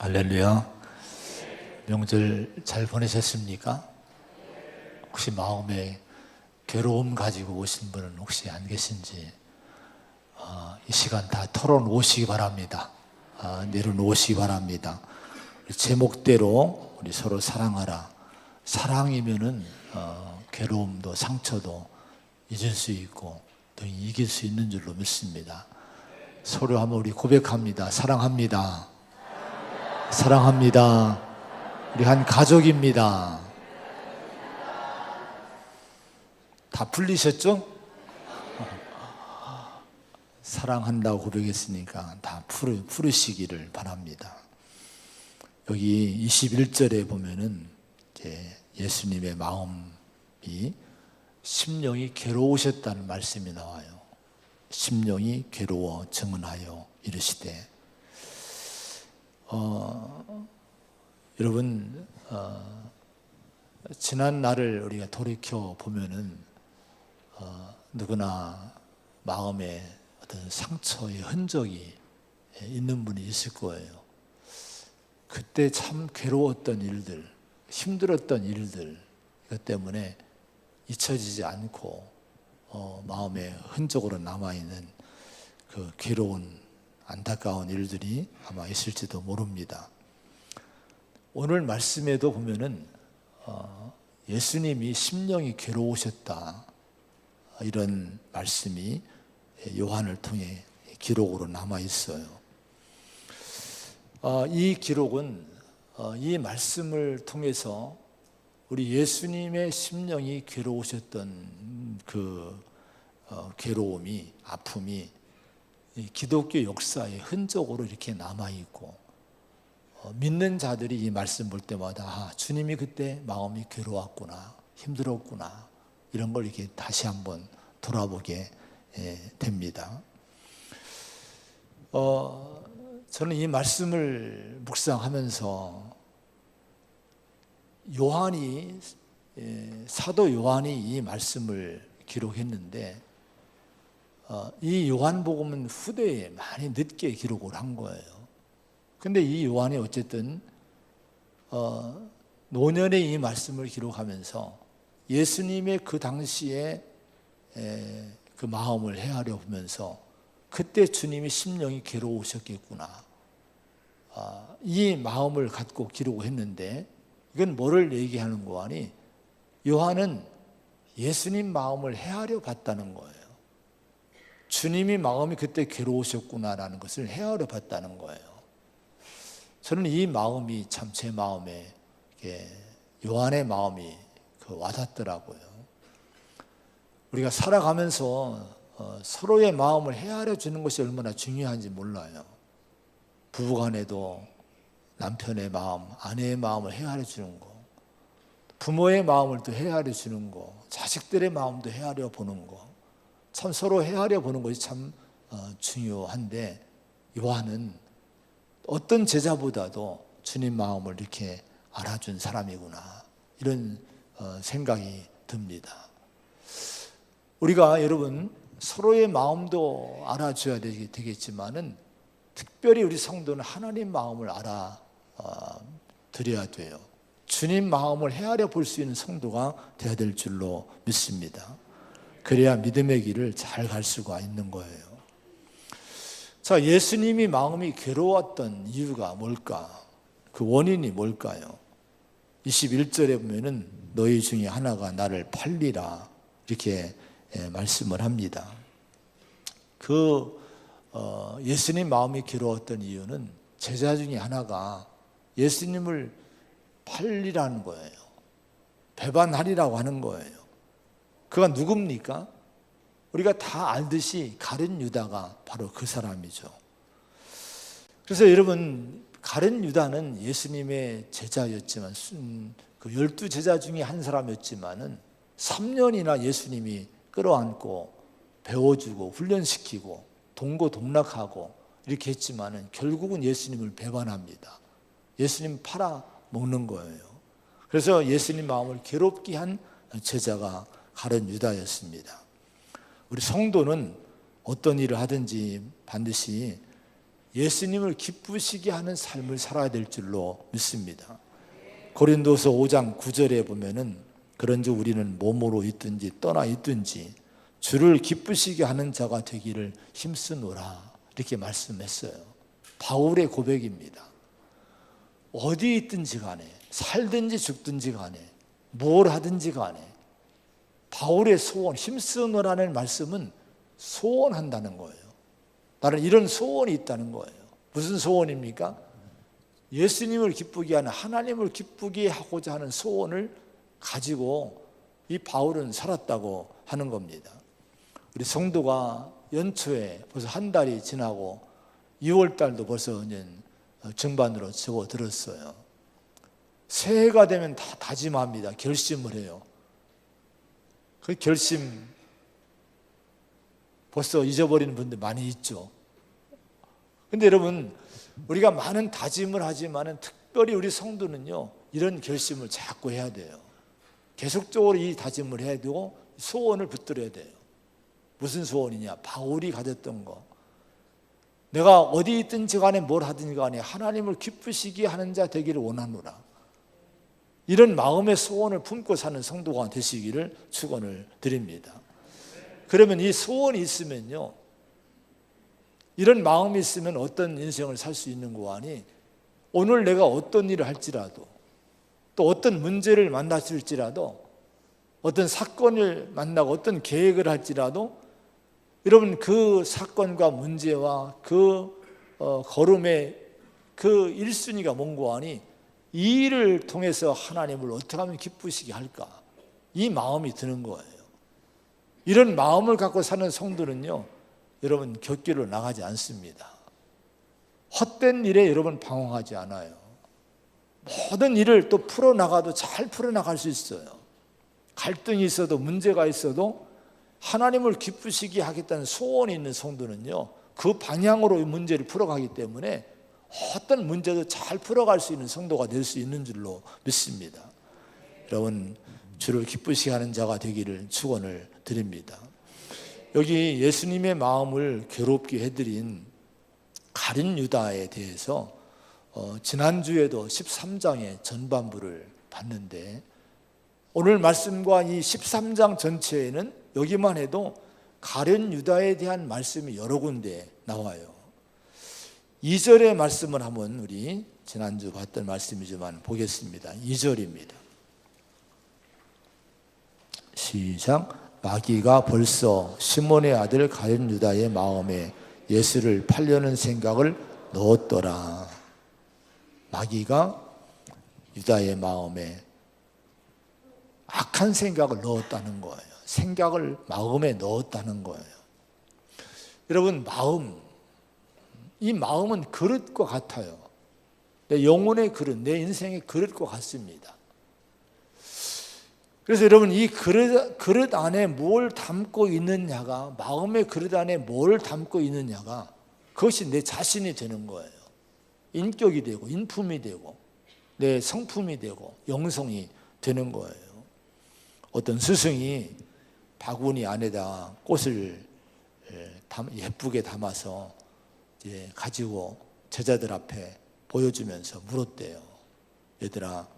할렐루야. 명절 잘 보내셨습니까? 혹시 마음에 괴로움 가지고 오신 분은 혹시 안 계신지 이 시간 다 털어놓으시기 바랍니다. 내려놓으시기 바랍니다. 제목대로 우리 서로 사랑하라. 사랑이면은 괴로움도 상처도 잊을 수 있고 또 이길 수 있는 줄로 믿습니다. 서로 한번 우리 고백합니다. 사랑합니다. 사랑합니다. 우리 한 가족입니다. 다 풀리셨죠? 사랑한다고 고백했으니까 다 풀으시기를 바랍니다. 여기 21절에 보면은 이제 예수님의 마음이 심령이 괴로우셨다는 말씀이 나와요. 심령이 괴로워 증언하여 이르시되 여러분 지난 날을 우리가 돌이켜 보면은 누구나 마음에 어떤 상처의 흔적이 있는 분이 있을 거예요. 그때 참 괴로웠던 일들, 힘들었던 일들, 이것 때문에 잊혀지지 않고 마음에 흔적으로 남아있는 그 괴로운 안타까운 일들이 아마 있을지도 모릅니다. 오늘 말씀에도 보면은 예수님이 심령이 괴로우셨다 이런 말씀이 요한을 통해 기록으로 남아 있어요. 이 기록은 이 말씀을 통해서 우리 예수님의 심령이 괴로우셨던 그 괴로움이, 아픔이 기독교 역사의 흔적으로 이렇게 남아있고 믿는 자들이 이 말씀 볼 때마다 주님이 그때 마음이 괴로웠구나, 힘들었구나 이런 걸 이렇게 다시 한번 돌아보게 됩니다. 저는 이 말씀을 묵상하면서 사도 요한이 이 말씀을 기록했는데 이 요한복음은 후대에 많이 늦게 기록을 한 거예요. 근데 이 요한이 어쨌든 노년에 이 말씀을 기록하면서 예수님의 그 당시에 그 마음을 헤아려 보면서 그때 주님이 심령이 괴로우셨겠구나 이 마음을 갖고 기록을 했는데 이건 뭐를 얘기하는 거 아니? 요한은 예수님 마음을 헤아려 봤다는 거예요. 주님이 마음이 그때 괴로우셨구나라는 것을 헤아려 봤다는 거예요. 저는 이 마음이 참 제 마음에 요한의 마음이 와닿더라고요. 우리가 살아가면서 서로의 마음을 헤아려 주는 것이 얼마나 중요한지 몰라요. 부부간에도 남편의 마음, 아내의 마음을 헤아려 주는 거, 부모의 마음을 또 헤아려 주는 거, 자식들의 마음도 헤아려 보는 거, 참 서로 헤아려 보는 것이 참 중요한데 요한은 어떤 제자보다도 주님 마음을 이렇게 알아준 사람이구나 이런 생각이 듭니다. 우리가 여러분 서로의 마음도 알아줘야 되겠지만은 특별히 우리 성도는 하나님 마음을 알아드려야 돼요. 주님 마음을 헤아려 볼 수 있는 성도가 되어야 될 줄로 믿습니다. 그래야 믿음의 길을 잘 갈 수가 있는 거예요. 자, 예수님이 마음이 괴로웠던 이유가 뭘까? 그 원인이 뭘까요? 21절에 보면은 너희 중에 하나가 나를 팔리라 이렇게 말씀을 합니다. 예수님 마음이 괴로웠던 이유는 제자 중에 하나가 예수님을 팔리라는 거예요. 배반하리라고 하는 거예요. 그가 누굽니까? 우리가 다 알듯이 가룟 유다가 바로 그 사람이죠. 그래서 여러분 가룟 유다는 예수님의 제자였지만 그 12제자 중에 한 사람이었지만은 3년이나 예수님이 끌어안고 배워주고 훈련시키고 동고동락하고 이렇게 했지만은 결국은 예수님을 배반합니다. 예수님 팔아먹는 거예요. 그래서 예수님 마음을 괴롭게 한 제자가 가룟 유다였습니다. 우리 성도는 어떤 일을 하든지 반드시 예수님을 기쁘시게 하는 삶을 살아야 될 줄로 믿습니다. 고린도서 5장 9절에 보면은 그런즉 우리는 몸으로 있든지 떠나 있든지 주를 기쁘시게 하는 자가 되기를 힘쓰노라, 이렇게 말씀했어요. 바울의 고백입니다. 어디 있든지 간에, 살든지 죽든지 간에, 뭘 하든지 간에 바울의 소원, 힘쓰노라는 말씀은 소원한다는 거예요. 나는 이런 소원이 있다는 거예요. 무슨 소원입니까? 예수님을 기쁘게 하는, 하나님을 기쁘게 하고자 하는 소원을 가지고 이 바울은 살았다고 하는 겁니다. 우리 성도가 연초에 벌써 한 달이 지나고 6월 달도 벌써 이제 중반으로 접어들었어요. 새해가 되면 다 다짐합니다. 결심을 해요. 그 결심 벌써 잊어버리는 분들 많이 있죠. 근데 여러분, 우리가 많은 다짐을 하지만은 특별히 우리 성도는요, 이런 결심을 자꾸 해야 돼요. 계속적으로 이 다짐을 해야 되고 소원을 붙들어야 돼요. 무슨 소원이냐? 바울이 가졌던 거. 내가 어디 있든지 간에 뭘 하든지 간에 하나님을 기쁘시게 하는 자 되기를 원하노라. 이런 마음의 소원을 품고 사는 성도가 되시기를 축원을 드립니다. 그러면 이 소원이 있으면요, 이런 마음이 있으면 어떤 인생을 살 수 있는 거 아니? 오늘 내가 어떤 일을 할지라도, 또 어떤 문제를 만났을지라도, 어떤 사건을 만나고 어떤 계획을 할지라도, 여러분 그 사건과 문제와 그 걸음의 그 1순위가 뭔고 하니, 이 일을 통해서 하나님을 어떻게 하면 기쁘시게 할까, 이 마음이 드는 거예요. 이런 마음을 갖고 사는 성도는요, 여러분 곁길로 나가지 않습니다. 헛된 일에 여러분 방황하지 않아요. 모든 일을 또 풀어나가도 잘 풀어나갈 수 있어요. 갈등이 있어도 문제가 있어도 하나님을 기쁘시게 하겠다는 소원이 있는 성도는요, 그 방향으로 이 문제를 풀어가기 때문에 어떤 문제도 잘 풀어갈 수 있는 성도가 될 수 있는 줄로 믿습니다. 여러분, 주를 기쁘시게 하는 자가 되기를 축원을 드립니다. 여기 예수님의 마음을 괴롭게 해드린 가룟 유다에 대해서 지난주에도 13장의 전반부를 봤는데, 오늘 말씀과 이 13장 전체에는 여기만 해도 가룟 유다에 대한 말씀이 여러 군데 나와요. 2절의 말씀을 한번 우리 지난주 봤던 말씀이지만 보겠습니다. 2절입니다. 시작. 마귀가 벌써 시몬의 아들 가룟 유다의 마음에 예수를 팔려는 생각을 넣었더라. 마귀가 유다의 마음에 악한 생각을 넣었다는 거예요. 생각을 마음에 넣었다는 거예요. 여러분, 이 마음은 그릇과 같아요. 내 영혼의 그릇, 내 인생의 그릇과 같습니다. 그래서 여러분, 이 그릇 안에 뭘 담고 있느냐가, 마음의 그릇 안에 뭘 담고 있느냐가, 그것이 내 자신이 되는 거예요. 인격이 되고 인품이 되고 내 성품이 되고 영성이 되는 거예요. 어떤 스승이 바구니 안에다 꽃을 예쁘게 담아서 이제 가지고 제자들 앞에 보여주면서 물었대요. 얘들아,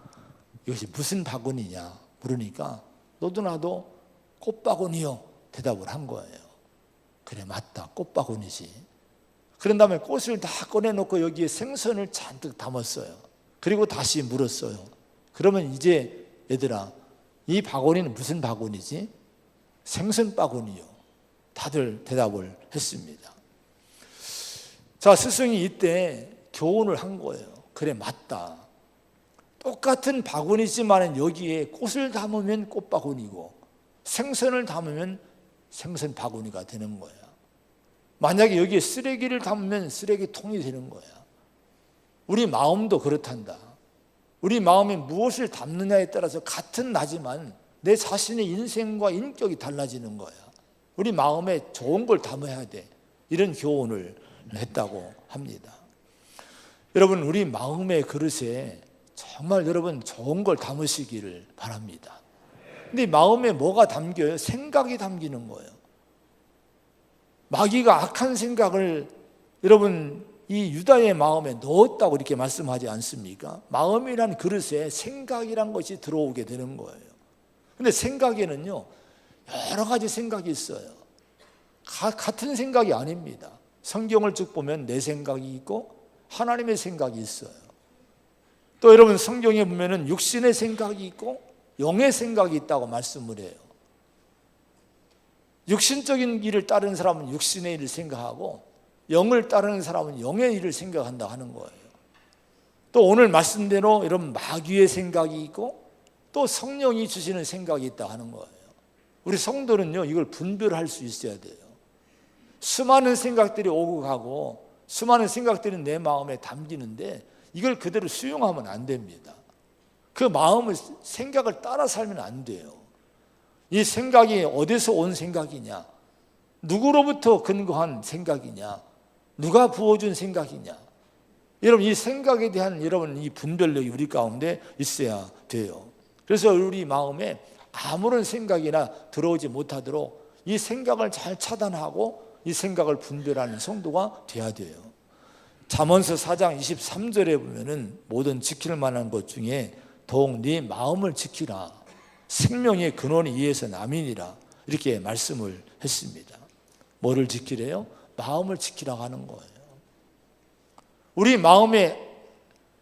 이것이 무슨 바구니냐 물으니까 너도 나도 꽃바구니요 대답을 한 거예요. 그래, 맞다, 꽃바구니지. 그런 다음에 꽃을 다 꺼내놓고 여기에 생선을 잔뜩 담았어요. 그리고 다시 물었어요. 그러면 이제 얘들아, 이 바구니는 무슨 바구니지? 생선 바구니요. 다들 대답을 했습니다. 자, 스승이 이때 교훈을 한 거예요. 그래, 맞다. 똑같은 바구니지만 여기에 꽃을 담으면 꽃바구니고 생선을 담으면 생선 바구니가 되는 거야. 만약에 여기에 쓰레기를 담으면 쓰레기통이 되는 거야. 우리 마음도 그렇단다. 우리 마음에 무엇을 담느냐에 따라서 같은 나지만 내 자신의 인생과 인격이 달라지는 거야. 우리 마음에 좋은 걸 담아야 돼. 이런 교훈을 했다고 합니다. 여러분, 우리 마음의 그릇에 정말 여러분 좋은 걸 담으시기를 바랍니다. 근데 마음에 뭐가 담겨요? 생각이 담기는 거예요. 마귀가 악한 생각을 여러분 이 유다의 마음에 넣었다고 이렇게 말씀하지 않습니까? 마음이란 그릇에 생각이란 것이 들어오게 되는 거예요. 근데 생각에는요, 여러 가지 생각이 있어요. 같은 생각이 아닙니다. 성경을 쭉 보면 내 생각이 있고 하나님의 생각이 있어요. 또 여러분 성경에 보면은 육신의 생각이 있고 영의 생각이 있다고 말씀을 해요. 육신적인 일을 따르는 사람은 육신의 일을 생각하고 영을 따르는 사람은 영의 일을 생각한다 하는 거예요. 또 오늘 말씀대로 이런 마귀의 생각이 있고 또 성령이 주시는 생각이 있다 하는 거예요. 우리 성도는요, 이걸 분별할 수 있어야 돼요. 수많은 생각들이 오고 가고 수많은 생각들이 내 마음에 담기는데 이걸 그대로 수용하면 안 됩니다. 그 마음을, 생각을 따라 살면 안 돼요. 이 생각이 어디서 온 생각이냐, 누구로부터 근거한 생각이냐, 누가 부어준 생각이냐, 여러분 이 생각에 대한 여러분 이 분별력이 우리 가운데 있어야 돼요. 그래서 우리 마음에 아무런 생각이나 들어오지 못하도록 이 생각을 잘 차단하고 이 생각을 분별하는 성도가 돼야 돼요. 잠언서 4장 23절에 보면은 모든 지킬 만한 것 중에 더욱 네 마음을 지키라. 생명의 근원이 이에서 남이니라. 이렇게 말씀을 했습니다. 뭐를 지키래요? 마음을 지키라고 하는 거예요. 우리 마음에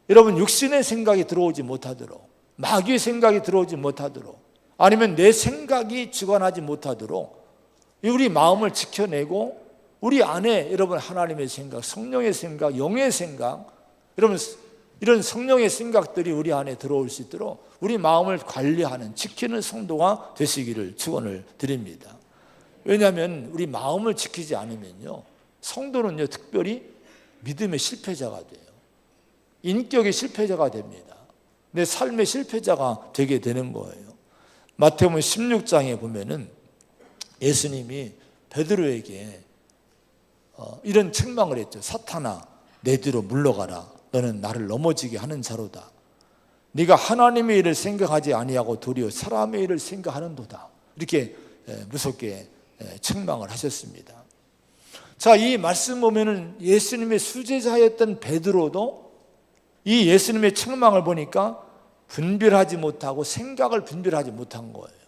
여러분 육신의 생각이 들어오지 못하도록, 마귀의 생각이 들어오지 못하도록, 아니면 내 생각이 주관하지 못하도록 우리 마음을 지켜내고 우리 안에 여러분 하나님의 생각, 성령의 생각, 영의 생각, 여러분 이런 성령의 생각들이 우리 안에 들어올 수 있도록 우리 마음을 관리하는, 지키는 성도가 되시기를 축원을 드립니다. 왜냐하면 우리 마음을 지키지 않으면요, 성도는요 특별히 믿음의 실패자가 돼요. 인격의 실패자가 됩니다. 내 삶의 실패자가 되게 되는 거예요. 마태복음 16장에 보면은 예수님이 베드로에게 이런 책망을 했죠. 사탄아, 내 뒤로 물러가라. 너는 나를 넘어지게 하는 자로다. 네가 하나님의 일을 생각하지 아니하고 도리어 사람의 일을 생각하는도다. 이렇게 무섭게 책망을 하셨습니다. 자, 이 말씀 보면은 예수님의 수제자였던 베드로도 이 예수님의 책망을 보니까 분별하지 못하고 생각을 분별하지 못한 거예요.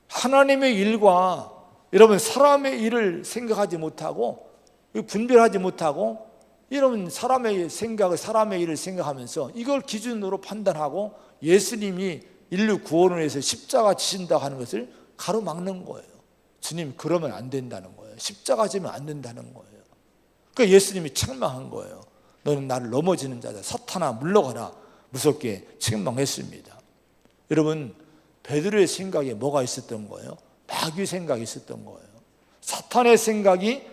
하나님의 일과 여러분 사람의 일을 생각하지 못하고 분별하지 못하고 여러분 사람의 생각을, 사람의 일을 생각하면서 이걸 기준으로 판단하고 예수님이 인류 구원을 위해서 십자가 지신다 하는 것을 가로막는 거예요. 주님 그러면 안 된다는 거예요. 십자가 지면 안 된다는 거예요. 그러니까 예수님이 책망한 거예요. 너는 나를 넘어지는 자다. 사탄아 물러가라. 무섭게 책망했습니다. 여러분 베드로의 생각에 뭐가 있었던 거예요? 마귀의 생각이 있었던 거예요. 사탄의 생각이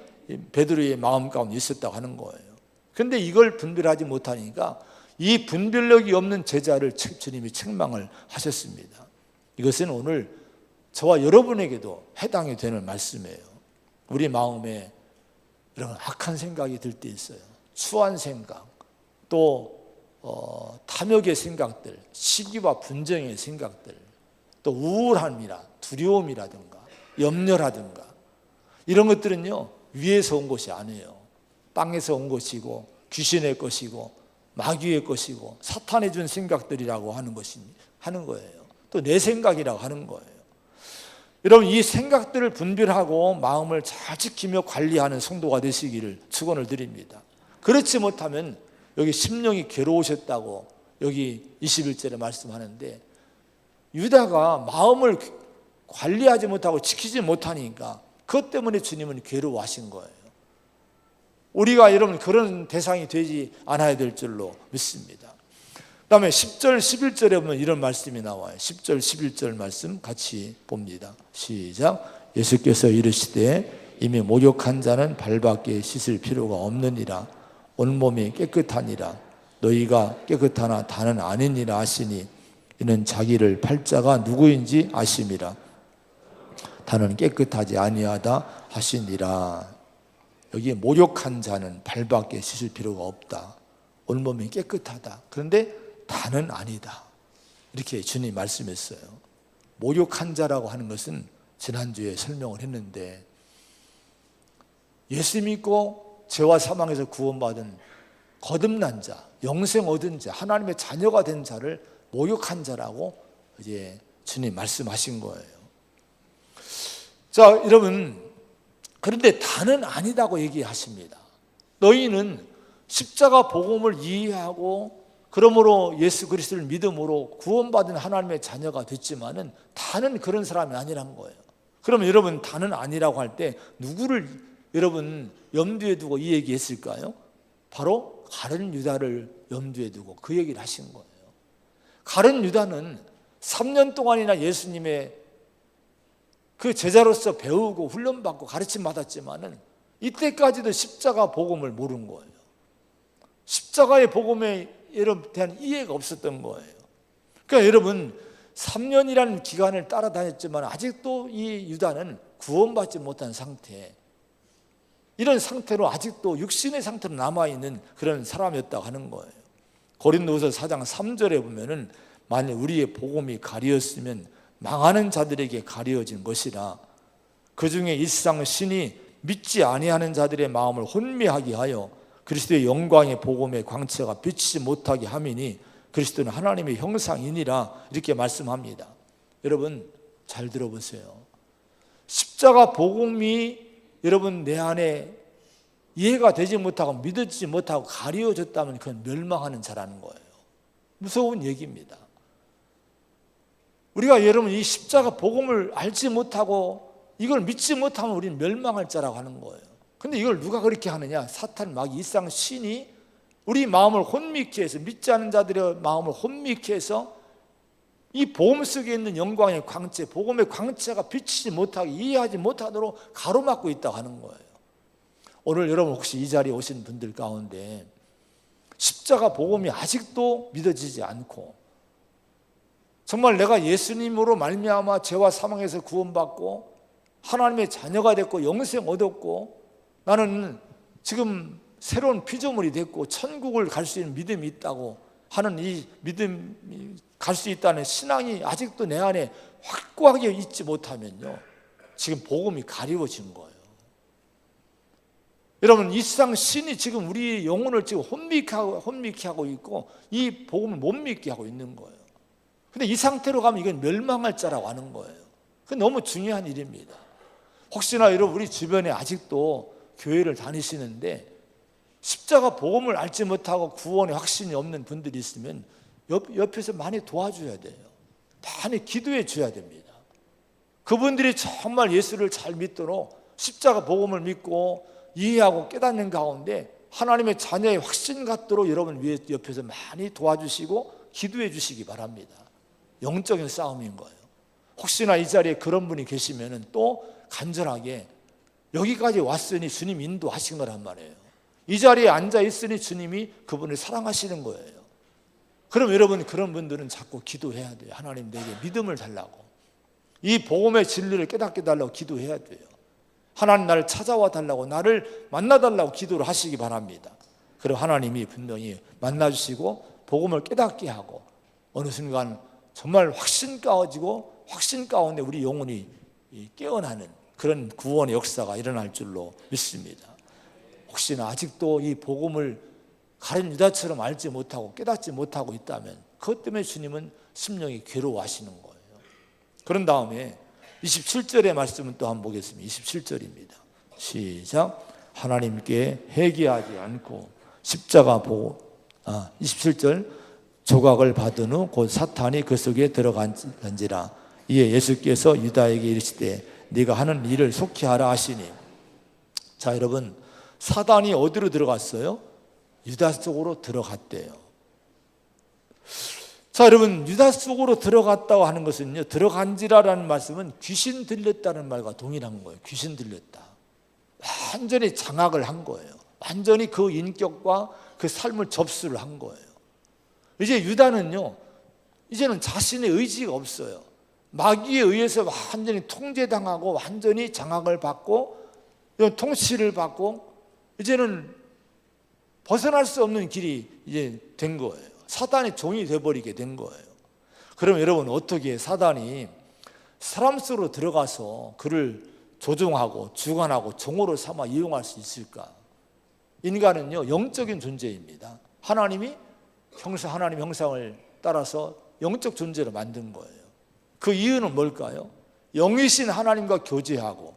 베드로의 마음 가운데 있었다고 하는 거예요. 그런데 이걸 분별하지 못하니까 이 분별력이 없는 제자를 주님이 책망을 하셨습니다. 이것은 오늘 저와 여러분에게도 해당이 되는 말씀이에요. 우리 마음에 이런 악한 생각이 들 때 있어요. 추한 생각, 또 탐욕의 생각들, 시기와 분쟁의 생각들, 또 우울함이나 두려움이라든가 염려라든가 이런 것들은요 위에서 온 것이 아니에요. 땅에서 온 것이고 귀신의 것이고 마귀의 것이고 사탄이 준 생각들이라고 하는 거예요. 또 내 생각이라고 하는 거예요. 여러분 이 생각들을 분별하고 마음을 잘 지키며 관리하는 성도가 되시기를 축원을 드립니다. 그렇지 못하면 여기 심령이 괴로우셨다고 여기 21절에 말씀하는데 유다가 마음을 관리하지 못하고 지키지 못하니까 그것 때문에 주님은 괴로워하신 거예요. 우리가 여러분 그런 대상이 되지 않아야 될 줄로 믿습니다. 그 다음에 10절 11절에 보면 이런 말씀이 나와요. 10절 11절 말씀 같이 봅니다. 시작. 예수께서 이르시되 이미 목욕한 자는 발밖에 씻을 필요가 없느니라. 온몸이 깨끗하니라. 너희가 깨끗하나 다는 아니니라 하시니 이는 자기를 팔자가 누구인지 아심이라. 다는 깨끗하지 아니하다 하시니라. 여기에 목욕한 자는 발밖에 씻을 필요가 없다. 온몸이 깨끗하다. 그런데 다는 아니다. 이렇게 주님이 말씀했어요. 목욕한 자라고 하는 것은 지난주에 설명을 했는데 예수 믿고 죄와 사망에서 구원받은 거듭난 자, 영생 얻은 자, 하나님의 자녀가 된 자를 모욕한 자라고 이제 주님 말씀하신 거예요. 자, 여러분, 그런데 다는 아니다고 얘기하십니다. 너희는 십자가 복음을 이해하고 그러므로 예수 그리스도를 믿음으로 구원받은 하나님의 자녀가 됐지만은 다는 그런 사람이 아니란 거예요. 그러면 여러분, 다는 아니라고 할 때 누구를 여러분 염두에 두고 이 얘기했을까요? 바로 가룟 유다를 염두에 두고 그 얘기를 하신 거예요. 가룟 유다는 3년 동안이나 예수님의 그 제자로서 배우고 훈련받고 가르침 받았지만은 이때까지도 십자가 복음을 모른 거예요. 십자가의 복음에 대한 이해가 없었던 거예요. 그러니까 여러분, 3년이라는 기간을 따라다녔지만 아직도 이 유다는 구원받지 못한 상태, 이런 상태로 아직도 육신의 상태로 남아있는 그런 사람이었다고 하는 거예요. 고린도후서 4장 3절에 보면은 만일 우리의 복음이 가리었으면 망하는 자들에게 가려진 것이라 그 중에 일상 신이 믿지 아니하는 자들의 마음을 혼미하게 하여 그리스도의 영광의 복음의 광채가 비치지 못하게 함이니 그리스도는 하나님의 형상이니라 이렇게 말씀합니다. 여러분 잘 들어보세요. 십자가 복음이 여러분 내 안에 이해가 되지 못하고 믿어지지 못하고 가려졌다면 그건 멸망하는 자라는 거예요. 무서운 얘기입니다. 우리가 여러분 이 십자가 복음을 알지 못하고 이걸 믿지 못하면 우리는 멸망할 자라고 하는 거예요. 근데 이걸 누가 그렇게 하느냐? 사탄 막 일상 신이 우리 마음을 혼미케 해서, 믿지 않는 자들의 마음을 혼미케 해서 이 복음 속에 있는 영광의 광채, 복음의 광채가 비치지 못하게, 이해하지 못하도록 가로막고 있다고 하는 거예요. 오늘 여러분 혹시 이 자리에 오신 분들 가운데 십자가 복음이 아직도 믿어지지 않고 정말 내가 예수님으로 말미암아 죄와 사망에서 구원받고 하나님의 자녀가 됐고 영생 얻었고 나는 지금 새로운 피조물이 됐고 천국을 갈 수 있는 믿음이 있다고 하는 이 믿음이 갈 수 있다는 신앙이 아직도 내 안에 확고하게 있지 못하면요, 지금 복음이 가리워진 거예요. 여러분 이 세상 신이 지금 우리 영혼을 지금 혼미케 하고 있고 이 복음을 못 믿게 하고 있는 거예요. 근데 이 상태로 가면 이건 멸망할 자라고 하는 거예요. 그건 너무 중요한 일입니다. 혹시나 여러분 우리 주변에 아직도 교회를 다니시는데 십자가 복음을 알지 못하고 구원의 확신이 없는 분들이 있으면 옆에서 많이 도와줘야 돼요. 많이 기도해 줘야 됩니다. 그분들이 정말 예수를 잘 믿도록 십자가 복음을 믿고 이해하고 깨닫는 가운데 하나님의 자녀의 확신 갖도록 여러분 위에 옆에서 많이 도와주시고 기도해 주시기 바랍니다. 영적인 싸움인 거예요. 혹시나 이 자리에 그런 분이 계시면 또 간절하게 여기까지 왔으니 주님 인도하신 거란 말이에요. 이 자리에 앉아 있으니 주님이 그분을 사랑하시는 거예요. 그럼 여러분 그런 분들은 자꾸 기도해야 돼요. 하나님 내게 믿음을 달라고, 이 복음의 진리를 깨닫게 달라고 기도해야 돼요. 하나님 나를 찾아와 달라고, 나를 만나 달라고 기도를 하시기 바랍니다. 그럼 하나님이 분명히 만나주시고 복음을 깨닫게 하고 어느 순간 정말 확신 가운데 우리 영혼이 깨어나는 그런 구원의 역사가 일어날 줄로 믿습니다. 혹시나 아직도 이 복음을 가룟 유다처럼 알지 못하고 깨닫지 못하고 있다면 그것 때문에 주님은 심령이 괴로워하시는 거예요. 그런 다음에 27절의 말씀은 또 한번 보겠습니다. 27절입니다. 시작. 하나님께 회개하지 않고 십자가 보고 27절 조각을 받은 후 곧 사탄이 그 속에 들어간지라. 이에 예수께서 유다에게 이르시되 네가 하는 일을 속히 하라 하시니. 자 여러분, 사단이 어디로 들어갔어요? 유다 속으로 들어갔대요. 자 여러분, 유다 속으로 들어갔다고 하는 것은요, 들어간지라라는 말씀은 귀신 들렸다는 말과 동일한 거예요. 귀신 들렸다. 완전히 장악을 한 거예요. 완전히 그 인격과 그 삶을 접수를 한 거예요. 이제 유다는요, 이제는 자신의 의지가 없어요. 마귀에 의해서 완전히 통제당하고 완전히 장악을 받고 통치를 받고 이제는 벗어날 수 없는 길이 이제 된 거예요. 사단의 종이 되어버리게 된 거예요. 그럼 여러분 어떻게 사단이 사람 속으로 들어가서 그를 조종하고 주관하고 종으로 삼아 이용할 수 있을까? 인간은요 영적인 존재입니다. 하나님이 하나님 형상을 따라서 영적 존재로 만든 거예요. 그 이유는 뭘까요? 영이신 하나님과 교제하고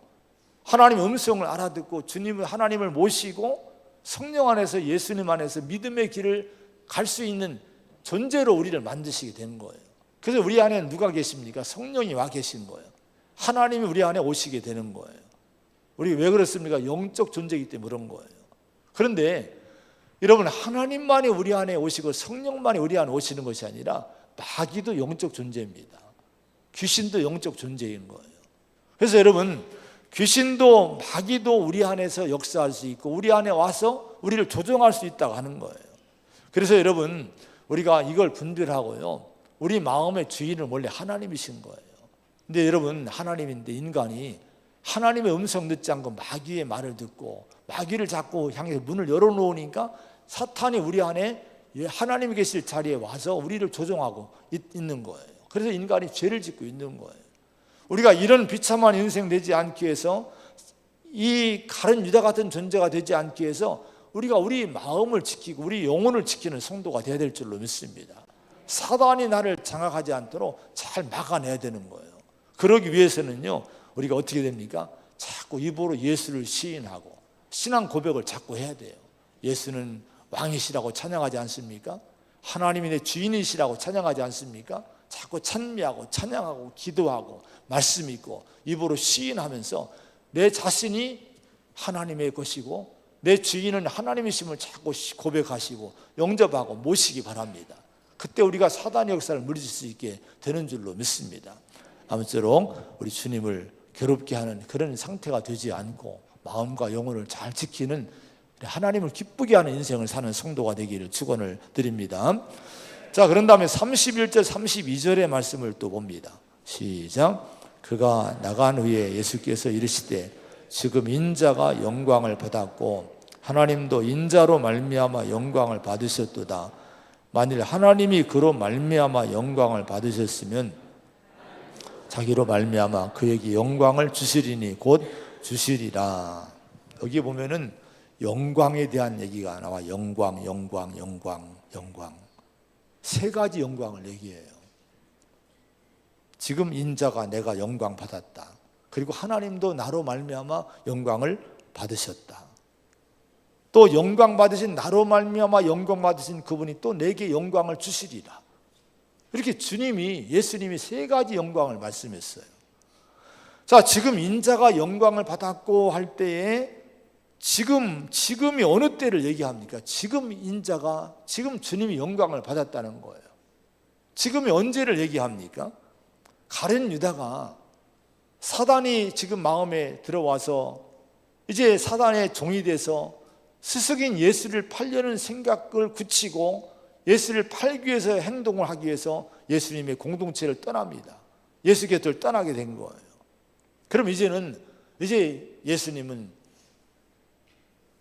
하나님의 음성을 알아듣고 하나님을 모시고 성령 안에서 예수님 안에서 믿음의 길을 갈 수 있는 존재로 우리를 만드시게 된 거예요. 그래서 우리 안에 누가 계십니까? 성령이 와 계신 거예요. 하나님이 우리 안에 오시게 되는 거예요. 우리 왜 그렇습니까? 영적 존재이기 때문에 그런 거예요. 그런데 여러분, 하나님만이 우리 안에 오시고 성령만이 우리 안에 오시는 것이 아니라 마귀도 영적 존재입니다. 귀신도 영적 존재인 거예요. 그래서 여러분, 귀신도 마귀도 우리 안에서 역사할 수 있고 우리 안에 와서 우리를 조종할 수 있다고 하는 거예요. 그래서 여러분, 우리가 이걸 분별하고요, 우리 마음의 주인은 원래 하나님이신 거예요. 근데 여러분, 하나님인데 인간이 하나님의 음성 듣지 않고 마귀의 말을 듣고 마귀를 자꾸 향해서 문을 열어놓으니까 사탄이 우리 안에 하나님이 계실 자리에 와서 우리를 조종하고 있는 거예요. 그래서 인간이 죄를 짓고 있는 거예요. 우리가 이런 비참한 인생 되지 않기 위해서, 이 가룟 유다 같은 존재가 되지 않기 위해서 우리가 우리 마음을 지키고 우리 영혼을 지키는 성도가 되어야 될 줄로 믿습니다. 사단이 나를 장악하지 않도록 잘 막아내야 되는 거예요. 그러기 위해서는요, 우리가 어떻게 됩니까? 자꾸 입으로 예수를 시인하고 신앙 고백을 자꾸 해야 돼요. 예수는 왕이시라고 찬양하지 않습니까? 하나님이 내 주인이시라고 찬양하지 않습니까? 자꾸 찬미하고 찬양하고 기도하고 말씀 있고 입으로 시인하면서 내 자신이 하나님의 것이고 내 주인은 하나님이심을 자꾸 고백하시고 영접하고 모시기 바랍니다. 그때 우리가 사단의 역사를 물리칠 수 있게 되는 줄로 믿습니다. 아무쪼록 우리 주님을 괴롭게 하는 그런 상태가 되지 않고 마음과 영혼을 잘 지키는, 하나님을 기쁘게 하는 인생을 사는 성도가 되기를 축원을 드립니다. 자, 그런 다음에 31절 32절의 말씀을 또 봅니다. 시작. 그가 나간 후에 예수께서 이르시되 지금 인자가 영광을 받았고 하나님도 인자로 말미암아 영광을 받으셨도다. 만일 하나님이 그로 말미암아 영광을 받으셨으면 자기로 말미암아 그에게 영광을 주시리니 곧 주시리라. 여기 보면은 영광에 대한 얘기가 나와. 영광, 영광, 영광, 영광. 세 가지 영광을 얘기해요. 지금 인자가 내가 영광 받았다. 그리고 하나님도 나로 말미암아 영광을 받으셨다. 또 영광 받으신 나로 말미암아 영광 받으신 그분이 또 내게 영광을 주시리라. 이렇게 예수님이 세 가지 영광을 말씀했어요. 자, 지금 인자가 영광을 받았고 할 때에 지금이 어느 때를 얘기합니까? 지금 주님이 영광을 받았다는 거예요. 지금이 언제를 얘기합니까? 가룟 유다가 사단이 지금 마음에 들어와서 이제 사단의 종이 돼서 스승인 예수를 팔려는 생각을 굳히고 예수를 팔기 위해서 행동을 하기 위해서 예수님의 공동체를 떠납니다. 예수 곁을 떠나게 된 거예요. 그럼 이제 예수님은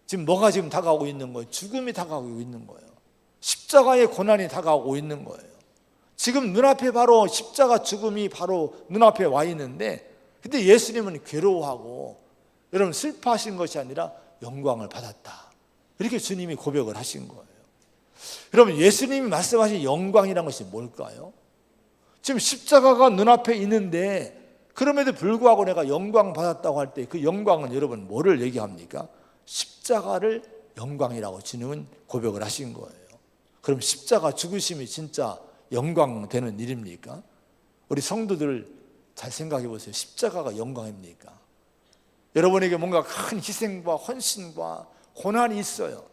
지금 뭐가 지금 다가오고 있는 거예요? 죽음이 다가오고 있는 거예요. 십자가의 고난이 다가오고 있는 거예요. 지금 눈앞에 바로 십자가 죽음이 바로 눈앞에 와 있는데, 근데 예수님은 괴로워하고 여러분 슬퍼하신 것이 아니라 영광을 받았다. 이렇게 주님이 고백을 하신 거예요. 여러분, 예수님이 말씀하신 영광이라는 것이 뭘까요? 지금 십자가가 눈앞에 있는데 그럼에도 불구하고 내가 영광 받았다고 할 때 그 영광은 여러분 뭐를 얘기합니까? 십자가를 영광이라고 주님은 고백을 하신 거예요. 그럼 십자가 죽으심이 진짜 영광 되는 일입니까? 우리 성도들 잘 생각해 보세요. 십자가가 영광입니까? 여러분에게 뭔가 큰 희생과 헌신과 고난이 있어요.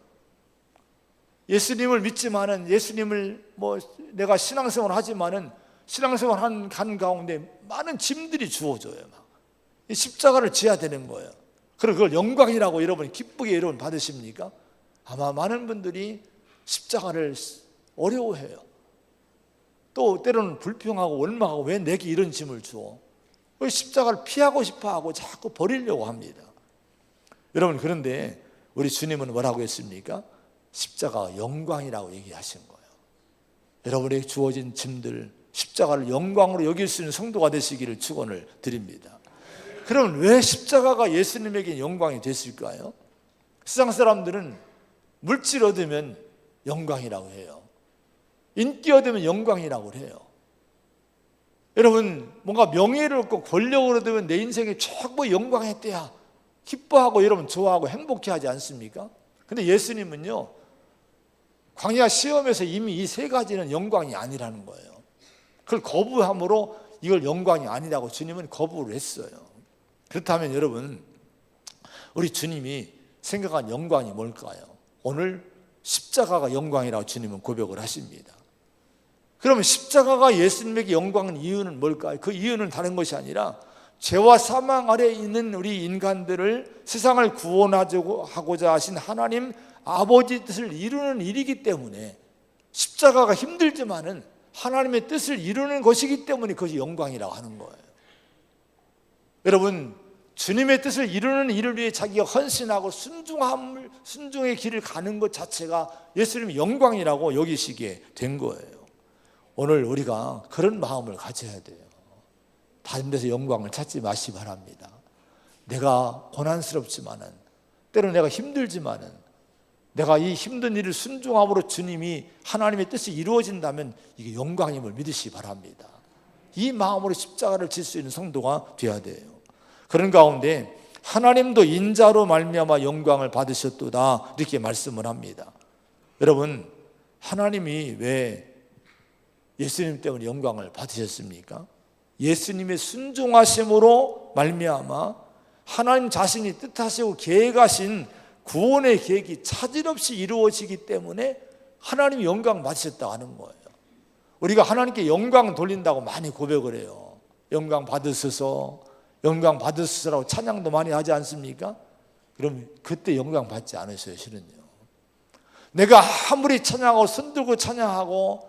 예수님을 믿지만은, 예수님을 내가 신앙생활을 하지만은 신앙생활 한 가운데 많은 짐들이 주어져요. 이 십자가를 지어야 되는 거예요. 그럼 그걸 영광이라고 여러분이 기쁘게 여러분 받으십니까? 아마 많은 분들이 십자가를 어려워해요. 또 때로는 불평하고 원망하고 왜 내게 이런 짐을 줘? 왜 십자가를 피하고 싶어하고 자꾸 버리려고 합니다. 여러분, 그런데 우리 주님은 뭐라고 했습니까? 십자가가 영광이라고 얘기하신 거예요. 여러분에게 주어진 짐들, 십자가를 영광으로 여길 수 있는 성도가 되시기를 축원을 드립니다. 그럼 왜 십자가가 예수님에게 영광이 됐을까요? 세상 사람들은 물질 얻으면 영광이라고 해요. 인기 얻으면 영광이라고 해요. 여러분, 뭔가 명예를 얻고 권력을 얻으면 내 인생에 최고 영광의 때야 기뻐하고 여러분 좋아하고 행복해하지 않습니까? 근데 예수님은요, 광야 시험에서 이미 이 세 가지는 영광이 아니라는 거예요. 그걸 거부함으로 이걸 영광이 아니라고 주님은 거부를 했어요. 그렇다면 여러분, 우리 주님이 생각한 영광이 뭘까요? 오늘 십자가가 영광이라고 주님은 고백을 하십니다. 그러면 십자가가 예수님에게 영광인 이유는 뭘까요? 그 이유는 다른 것이 아니라 죄와 사망 아래에 있는 우리 인간들을 세상을 구원하고자 하신 하나님 아버지 뜻을 이루는 일이기 때문에, 십자가가 힘들지만은 하나님의 뜻을 이루는 것이기 때문에 그것이 영광이라고 하는 거예요. 여러분, 주님의 뜻을 이루는 일을 위해 자기가 헌신하고 순종의 길을 가는 것 자체가 예수님의 영광이라고 여기시게 된 거예요. 오늘 우리가 그런 마음을 가져야 돼요. 다른 데서 영광을 찾지 마시기 바랍니다. 내가 고난스럽지만은, 때로 내가 힘들지만은, 내가 이 힘든 일을 순종함으로 주님이 하나님의 뜻이 이루어진다면 이게 영광임을 믿으시기 바랍니다. 이 마음으로 십자가를 질 수 있는 성도가 되어야 돼요. 그런 가운데 하나님도 인자로 말미암아 영광을 받으셨도다, 이렇게 말씀을 합니다. 여러분, 하나님이 왜 예수님 때문에 영광을 받으셨습니까? 예수님의 순종하심으로 말미암아 하나님 자신이 뜻하시고 계획하신 구원의 계획이 차질없이 이루어지기 때문에 하나님이 영광 받으셨다고 하는 거예요. 우리가 하나님께 영광 돌린다고 많이 고백을 해요. 영광 받으소서, 영광 받으소서라고 찬양도 많이 하지 않습니까? 그럼 그때 영광 받지 않으셔요, 실은요. 내가 아무리 찬양하고 손들고 찬양하고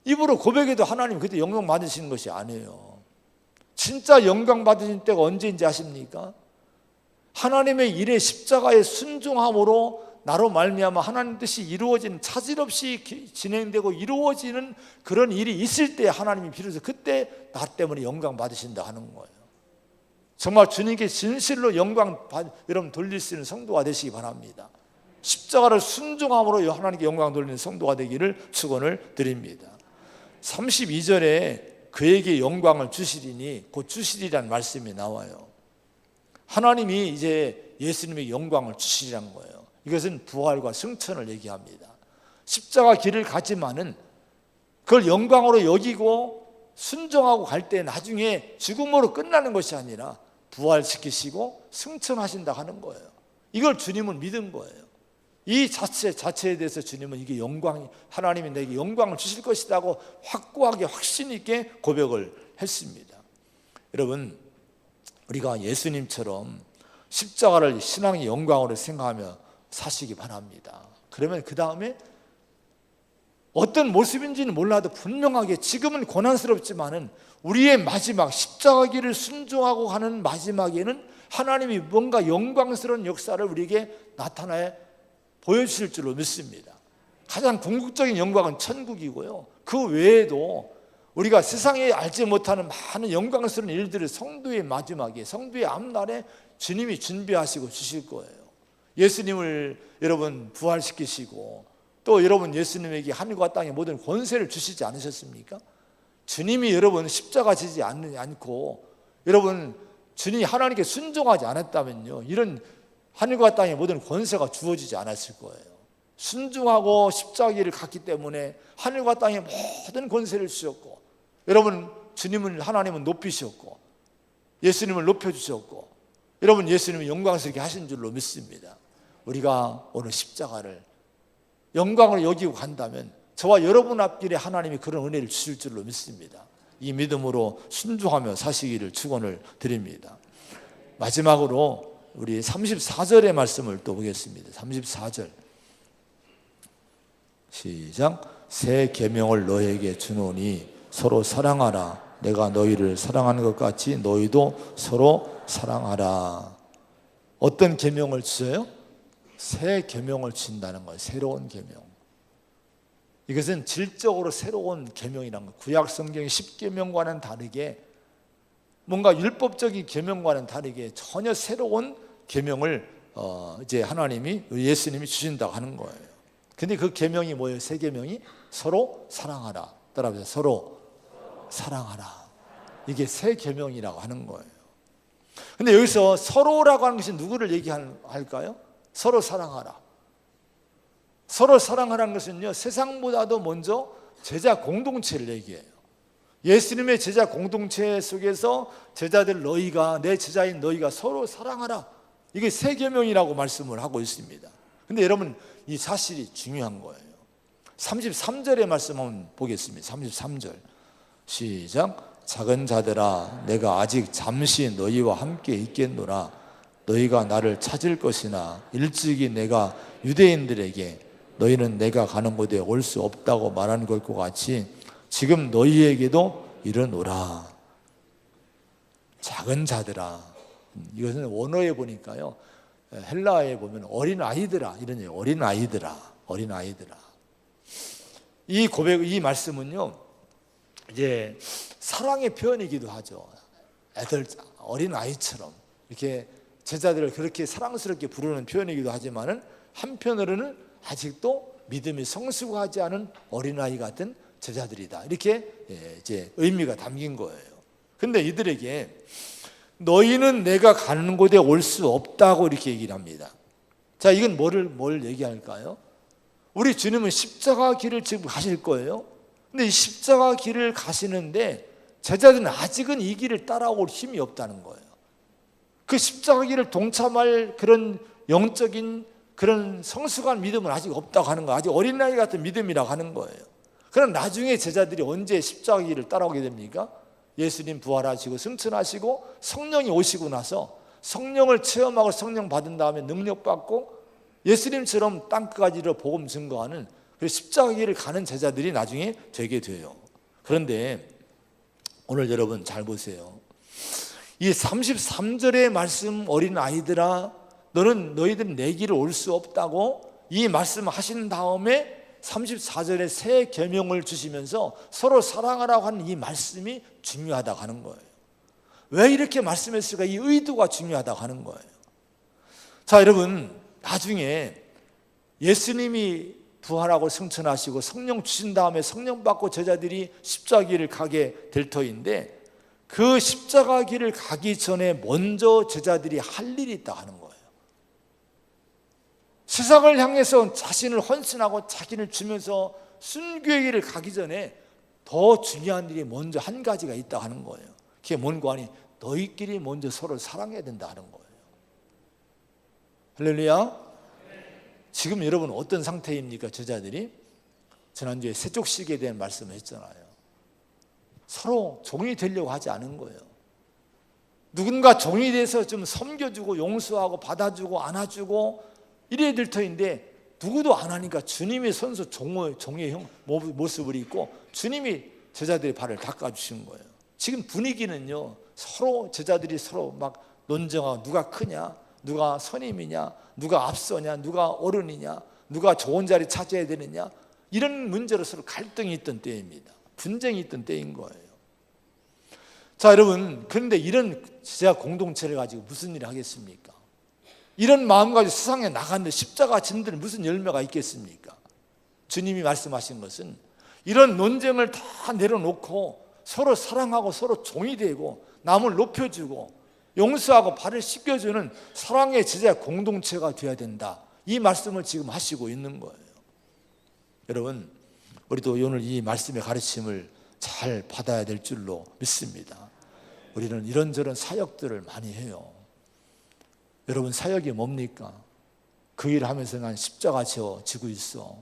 입으로 고백해도 하나님 그때 영광 받으시는 것이 아니에요. 진짜 영광 받으신 때가 언제인지 아십니까? 하나님의 일에 십자가에 순종함으로 나로 말미암아 하나님 뜻이 이루어지는, 차질없이 진행되고 이루어지는 그런 일이 있을 때 하나님이 비로소 그때 나 때문에 영광 받으신다 하는 거예요. 정말 주님께 진실로 영광 여러분 돌릴 수 있는 성도가 되시기 바랍니다. 십자가를 순종함으로 하나님께 영광 돌리는 성도가 되기를 축원을 드립니다. 32절에 그에게 영광을 주시리니, 곧 주시리라는 말씀이 나와요. 하나님이 이제 예수님에게 영광을 주시리라는 거예요. 이것은 부활과 승천을 얘기합니다. 십자가 길을 가지만은 그걸 영광으로 여기고 순종하고 갈 때 나중에 죽음으로 끝나는 것이 아니라 부활시키시고 승천하신다 하는 거예요. 이걸 주님은 믿은 거예요. 이 자체에 대해서 주님은 이게 영광이, 하나님이 내게 영광을 주실 것이라고 확고하게 확신 있게 고백을 했습니다. 여러분, 우리가 예수님처럼 십자가를 신앙의 영광으로 생각하며 사시기 바랍니다. 그러면 그 다음에 어떤 모습인지는 몰라도 분명하게 지금은 고난스럽지만은 우리의 마지막 십자가 길을 순종하고 가는 마지막에는 하나님이 뭔가 영광스러운 역사를 우리에게 나타내 보여주실 줄로 믿습니다. 가장 궁극적인 영광은 천국이고요, 그 외에도 우리가 세상에 알지 못하는 많은 영광스러운 일들을 성도의 마지막에, 성도의 앞날에 주님이 준비하시고 주실 거예요. 예수님을 여러분 부활시키시고 또 여러분 예수님에게 하늘과 땅의 모든 권세를 주시지 않으셨습니까? 주님이 여러분 십자가 지지 않고 여러분 주님이 하나님께 순종하지 않았다면요, 이런 하늘과 땅의 모든 권세가 주어지지 않았을 거예요. 순종하고 십자가를 갔기 때문에 하늘과 땅의 모든 권세를 주셨고, 여러분 주님을, 하나님은 높이셨고 예수님을 높여주셨고 여러분 예수님은 영광스럽게 하신 줄로 믿습니다. 우리가 오늘 십자가를 영광으로 여기고 간다면 저와 여러분 앞길에 하나님이 그런 은혜를 주실 줄로 믿습니다. 이 믿음으로 순종하며 사시기를 축원을 드립니다. 마지막으로 우리 34절의 말씀을 또 보겠습니다. 34절 시작. 새 계명을 너에게 주노니 서로 사랑하라. 내가 너희를 사랑하는 것 같이 너희도 서로 사랑하라. 어떤 계명을 주세요? 새 계명을 준다는 거예요. 새로운 계명. 이것은 질적으로 새로운 계명이라는 거예요. 구약 성경의 10계명과는 다르게, 뭔가 율법적인 계명과는 다르게 전혀 새로운 계명을 이제 하나님이 예수님이 주신다고 하는 거예요. 근데 그 계명이 뭐예요? 세 계명이 서로 사랑하라. 따라하세요. 서로 사랑하라. 이게 세 계명이라고 하는 거예요. 근데 여기서 서로라고 하는 것이 누구를 얘기할까요? 서로 사랑하라. 서로 사랑하라는 것은요, 세상보다도 먼저 제자 공동체를 얘기해요. 예수님의 제자 공동체 속에서 제자들 너희가, 내 제자인 너희가 서로 사랑하라. 이게 세 계명이라고 말씀을 하고 있습니다. 근데 여러분, 이 사실이 중요한 거예요. 33절의 말씀 한번 보겠습니다. 33절 시작. 작은 자들아, 내가 아직 잠시 너희와 함께 있겠노라. 너희가 나를 찾을 것이나 일찍이 내가 유대인들에게 너희는 내가 가는 곳에 올 수 없다고 말한 것과 같이 지금 너희에게도 이르노라. 작은 자들아, 이것은 원어에 보니까요, 헬라어에 보면 어린 아이들아 이런 얘기예요. 어린 아이들아, 어린 아이들아. 이 고백, 이 말씀은요, 이제 사랑의 표현이기도 하죠. 애들, 어린 아이처럼 이렇게 제자들을 그렇게 사랑스럽게 부르는 표현이기도 하지만은 한편으로는 아직도 믿음이 성숙하지 않은 어린아이 같은 제자들이다. 이렇게 이제 의미가 담긴 거예요. 근데 이들에게 너희는 내가 가는 곳에 올 수 없다고 이렇게 얘기를 합니다. 자, 이건 뭘 얘기할까요? 우리 주님은 십자가 길을 지금 가실 거예요. 근데 이 십자가 길을 가시는데 제자들은 아직은 이 길을 따라올 힘이 없다는 거예요. 그 십자가 길을 동참할 그런 영적인 그런 성숙한 믿음은 아직 없다고 하는 거예요. 아직 어린아이 같은 믿음이라고 하는 거예요. 그럼 나중에 제자들이 언제 십자가 길을 따라오게 됩니까? 예수님 부활하시고 승천하시고 성령이 오시고 나서 성령을 체험하고 성령 받은 다음에 능력 받고 예수님처럼 땅끝까지 이르러 복음 증거하는 그 십자가 길을 가는 제자들이 나중에 되게 돼요. 그런데 오늘 여러분 잘 보세요. 이 33절의 말씀, 어린 아이들아 너희들은 내 길을 올 수 없다고 이 말씀 하신 다음에 34절에 새 계명을 주시면서 서로 사랑하라고 하는 이 말씀이 중요하다고 하는 거예요. 왜 이렇게 말씀했을까? 이 의도가 중요하다고 하는 거예요. 자, 여러분, 나중에 예수님이 부활하고 승천하시고 성령 주신 다음에 성령 받고 제자들이 십자가 길을 가게 될 터인데 그 십자가 길을 가기 전에 먼저 제자들이 할 일이 있다 하는 거예요. 세상을 향해서 자신을 헌신하고 자기를 주면서 순교의 길을 가기 전에 더 중요한 일이 먼저 한 가지가 있다 하는 거예요. 그게 뭔가 하니 너희끼리 먼저 서로 사랑해야 된다 하는 거예요. 할렐루야. 지금 여러분 어떤 상태입니까? 제자들이 지난주에 세족식에 대한 말씀을 했잖아요. 서로 종이 되려고 하지 않은 거예요. 누군가 종이 돼서 좀 섬겨주고 용서하고 받아주고 안아주고 이래야 될 터인데 누구도 안 하니까 주님이 선수 종의 모습을 입고 주님이 제자들의 발을 닦아주신 거예요. 지금 분위기는요, 서로 제자들이 서로 막 논쟁하고 누가 크냐, 누가 선임이냐, 누가 앞서냐, 누가 어른이냐, 누가 좋은 자리 차지해야 되느냐, 이런 문제로 서로 갈등이 있던 때입니다. 분쟁이 있던 때인 거예요. 자, 여러분, 그런데 이런 제자 공동체를 가지고 무슨 일을 하겠습니까? 이런 마음 가지고 세상에 나갔는데 십자가 진들 무슨 열매가 있겠습니까? 주님이 말씀하신 것은 이런 논쟁을 다 내려놓고 서로 사랑하고 서로 종이 되고 남을 높여주고 용서하고 발을 씻겨주는 사랑의 제자 공동체가 되어야 된다. 이 말씀을 지금 하시고 있는 거예요. 여러분, 우리도 오늘 이 말씀의 가르침을 잘 받아야 될 줄로 믿습니다. 우리는 이런저런 사역들을 많이 해요. 여러분, 사역이 뭡니까? 그 일을 하면서 난 십자가 지고 있어.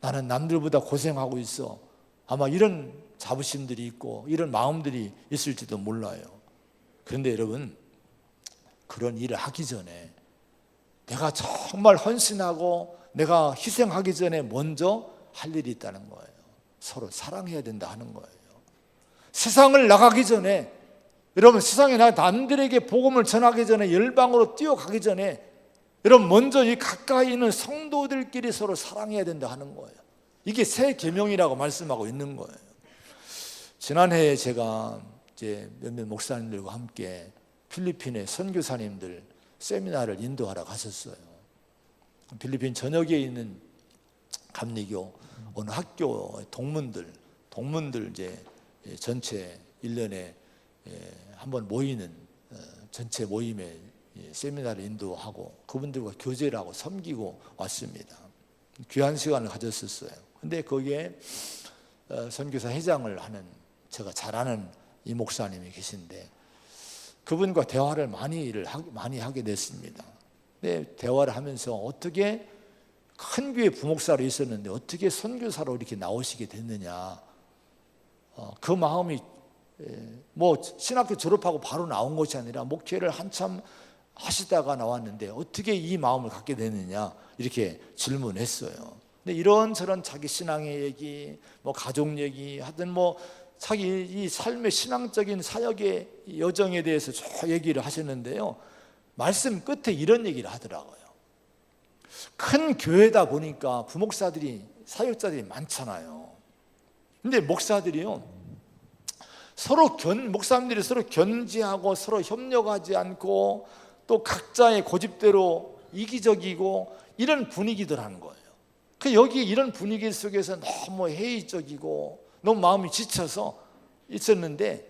나는 남들보다 고생하고 있어. 아마 이런 자부심들이 있고 이런 마음들이 있을지도 몰라요. 그런데 여러분, 그런 일을 하기 전에 내가 정말 헌신하고 내가 희생하기 전에 먼저 할 일이 있다는 거예요. 서로 사랑해야 된다 하는 거예요. 세상을 나가기 전에, 여러분, 세상에 남들에게 복음을 전하기 전에, 열방으로 뛰어가기 전에 여러분 먼저 이 가까이 있는 성도들끼리 서로 사랑해야 된다 하는 거예요. 이게 새 계명이라고 말씀하고 있는 거예요. 지난해에 제가 이제 몇몇 목사님들과 함께 필리핀의 선교사님들 세미나를 인도하러 갔었어요. 필리핀 전역에 있는 감리교 어느 학교 동문들 이제 전체 1년에 한번 모이는 전체 모임에 세미나를 인도하고 그분들과 교제를 하고 섬기고 왔습니다. 귀한 시간을 가졌었어요. 근데 거기에 선교사 회장을 하는 제가 잘 아는 이 목사님이 계신데 그분과 대화를 많이 하게 됐습니다. 근데 대화를 하면서 어떻게 큰 교회 부목사로 있었는데 어떻게 선교사로 이렇게 나오시게 됐느냐, 그 마음이 뭐 신학교 졸업하고 바로 나온 것이 아니라 목회를 한참 하시다가 나왔는데 어떻게 이 마음을 갖게 됐느냐 이렇게 질문했어요. 근데 이런저런 자기 신앙의 얘기, 뭐 가족 얘기 하든 뭐 자기 이 삶의 신앙적인 사역의 여정에 대해서 쭉 얘기를 하셨는데요, 말씀 끝에 이런 얘기를 하더라고요. 큰 교회다 보니까 부목사들이 사역자들이 많잖아요. 근데 목사들이요, 목사님들이 서로 견지하고 서로 협력하지 않고 또 각자의 고집대로 이기적이고 이런 분위기더라는 거예요. 여기 이런 분위기 속에서 너무 회의적이고 너무 마음이 지쳐서 있었는데,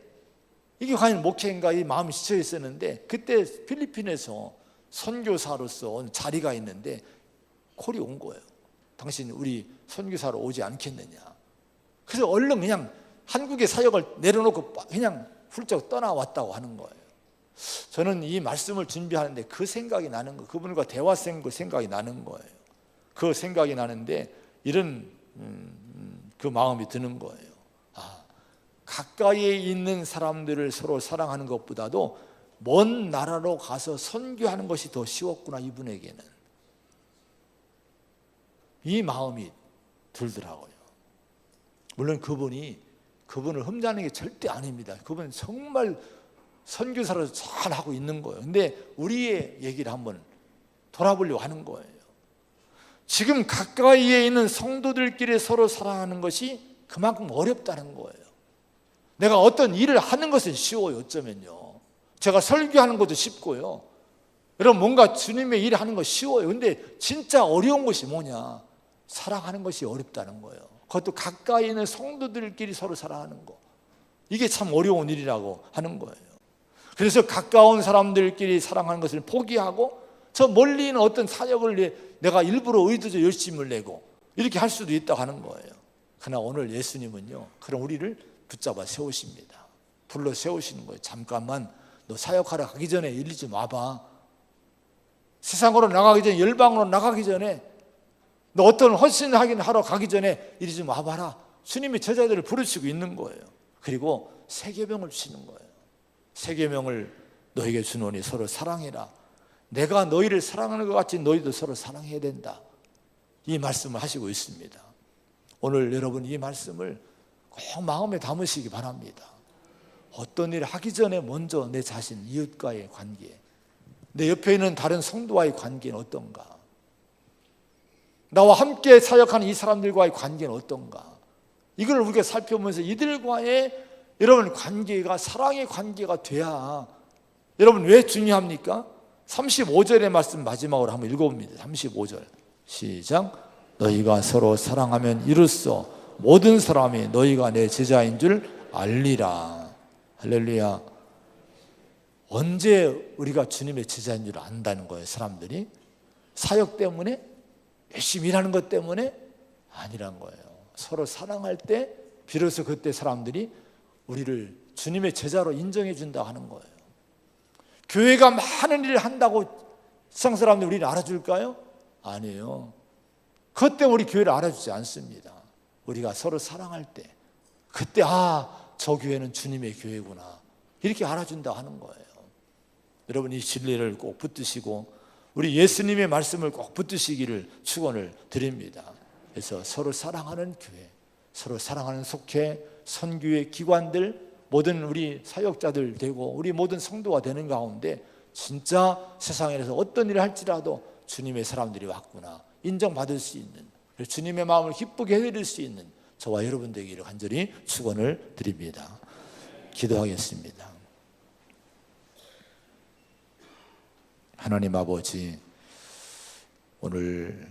이게 과연 목회인가 이 마음이 지쳐 있었는데, 그때 필리핀에서 선교사로서 자리가 있는데 콜이 온 거예요. 당신 우리 선교사로 오지 않겠느냐. 그래서 얼른 그냥 한국의 사역을 내려놓고 그냥 훌쩍 떠나왔다고 하는 거예요. 저는 이 말씀을 준비하는데 그 생각이 나는 거예요. 그분과 대화 생각이 나는 거예요. 그 생각이 나는데 이런 그 마음이 드는 거예요. 가까이에 있는 사람들을 서로 사랑하는 것보다도 먼 나라로 가서 선교하는 것이 더 쉬웠구나, 이분에게는. 이 마음이 들더라고요. 물론 그분을 흠자는 게 절대 아닙니다. 그분은 정말 선교사로 잘 하고 있는 거예요. 근데 우리의 얘기를 한번 돌아보려고 하는 거예요. 지금 가까이에 있는 성도들끼리 서로 사랑하는 것이 그만큼 어렵다는 거예요. 내가 어떤 일을 하는 것은 쉬워요. 어쩌면요, 제가 설교하는 것도 쉽고요, 여러분 뭔가 주님의 일을 하는 거 쉬워요. 근데 진짜 어려운 것이 뭐냐, 사랑하는 것이 어렵다는 거예요. 그것도 가까이 있는 성도들끼리 서로 사랑하는 거, 이게 참 어려운 일이라고 하는 거예요. 그래서 가까운 사람들끼리 사랑하는 것을 포기하고 저 멀리 있는 어떤 사역을 내가 일부러 의도적으로 열심을 내고 이렇게 할 수도 있다고 하는 거예요. 그러나 오늘 예수님은요, 그럼 우리를 붙잡아 세우십니다. 불러 세우시는 거예요. 잠깐만, 너 사역하러 가기 전에 이리 좀 와봐. 세상으로 나가기 전에, 열방으로 나가기 전에, 너 어떤 헌신을 하러 가기 전에 이리 좀 와봐라. 주님이 제자들을 부르시고 있는 거예요. 그리고 새 계명을 주시는 거예요. 새 계명을 너에게 주노니 서로 사랑해라. 내가 너희를 사랑하는 것 같이 너희도 서로 사랑해야 된다. 이 말씀을 하시고 있습니다. 오늘 여러분 이 말씀을 꼭 마음에 담으시기 바랍니다. 어떤 일을 하기 전에 먼저 내 자신, 이웃과의 관계, 내 옆에 있는 다른 성도와의 관계는 어떤가, 나와 함께 사역하는 이 사람들과의 관계는 어떤가, 이걸 우리가 살펴보면서 이들과의 여러분 관계가 사랑의 관계가 돼야, 여러분 왜 중요합니까? 35절의 말씀 마지막으로 한번 읽어봅니다. 35절 시작. 너희가 서로 사랑하면 이로써 모든 사람이 너희가 내 제자인 줄 알리라. 할렐루야. 언제 우리가 주님의 제자인 줄 안다는 거예요? 사람들이 사역 때문에, 열심히 일하는 것 때문에 아니란 거예요. 서로 사랑할 때 비로소 그때 사람들이 우리를 주님의 제자로 인정해 준다고 하는 거예요. 교회가 많은 일을 한다고 세상 사람들이 우리를 알아줄까요? 아니에요. 그때 우리 교회를 알아주지 않습니다. 우리가 서로 사랑할 때, 그때 저 교회는 주님의 교회구나, 이렇게 알아준다고 하는 거예요. 여러분 이 진리를 꼭 붙드시고 우리 예수님의 말씀을 꼭 붙드시기를 축원을 드립니다. 그래서 서로 사랑하는 교회, 서로 사랑하는 속회, 선교의 기관들, 모든 우리 사역자들 되고 우리 모든 성도가 되는 가운데 진짜 세상에서 어떤 일을 할지라도 주님의 사람들이 왔구나 인정받을 수 있는, 주님의 마음을 기쁘게 해드릴 수 있는 저와 여러분 되기를 간절히 축원을 드립니다. 기도하겠습니다. 하나님 아버지, 오늘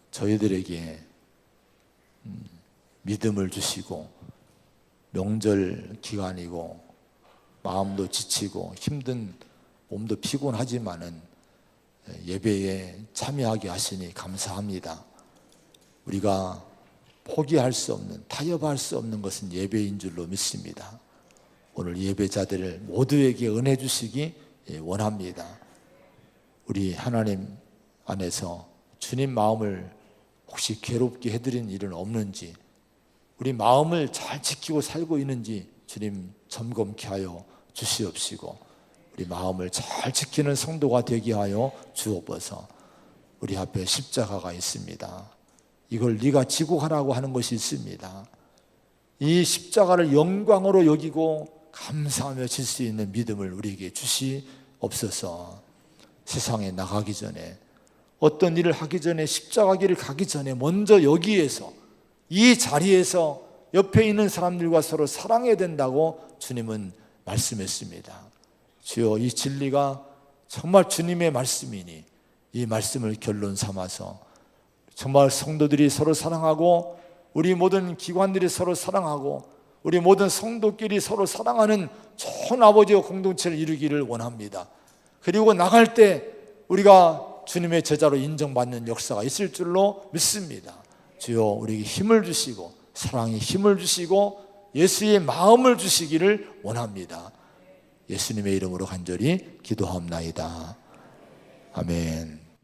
저희들에게 믿음을 주시고 명절 기간이고 마음도 지치고 힘든 몸도 피곤하지만은 예배에 참여하게 하시니 감사합니다. 우리가 포기할 수 없는, 타협할 수 없는 것은 예배인 줄로 믿습니다. 오늘 예배자들 모두에게 은혜 주시기 원합니다. 우리 하나님 안에서 주님 마음을 혹시 괴롭게 해드린 일은 없는지, 우리 마음을 잘 지키고 살고 있는지 주님 점검케 하여 주시옵시고, 우리 마음을 잘 지키는 성도가 되게 하여 주옵소서. 우리 앞에 십자가가 있습니다. 이걸 네가 지고 가라고 하는 것이 있습니다. 이 십자가를 영광으로 여기고 감사하며 질 수 있는 믿음을 우리에게 주시옵소서. 세상에 나가기 전에, 어떤 일을 하기 전에, 십자가 길을 가기 전에 먼저 여기에서, 이 자리에서 옆에 있는 사람들과 서로 사랑해야 된다고 주님은 말씀했습니다. 주여, 이 진리가 정말 주님의 말씀이니 이 말씀을 결론 삼아서 정말 성도들이 서로 사랑하고, 우리 모든 기관들이 서로 사랑하고, 우리 모든 성도끼리 서로 사랑하는 좋은 아버지와 공동체를 이루기를 원합니다. 그리고 나갈 때 우리가 주님의 제자로 인정받는 역사가 있을 줄로 믿습니다. 주여, 우리에게 힘을 주시고 사랑의 힘을 주시고 예수의 마음을 주시기를 원합니다. 예수님의 이름으로 간절히 기도하옵나이다. 아멘.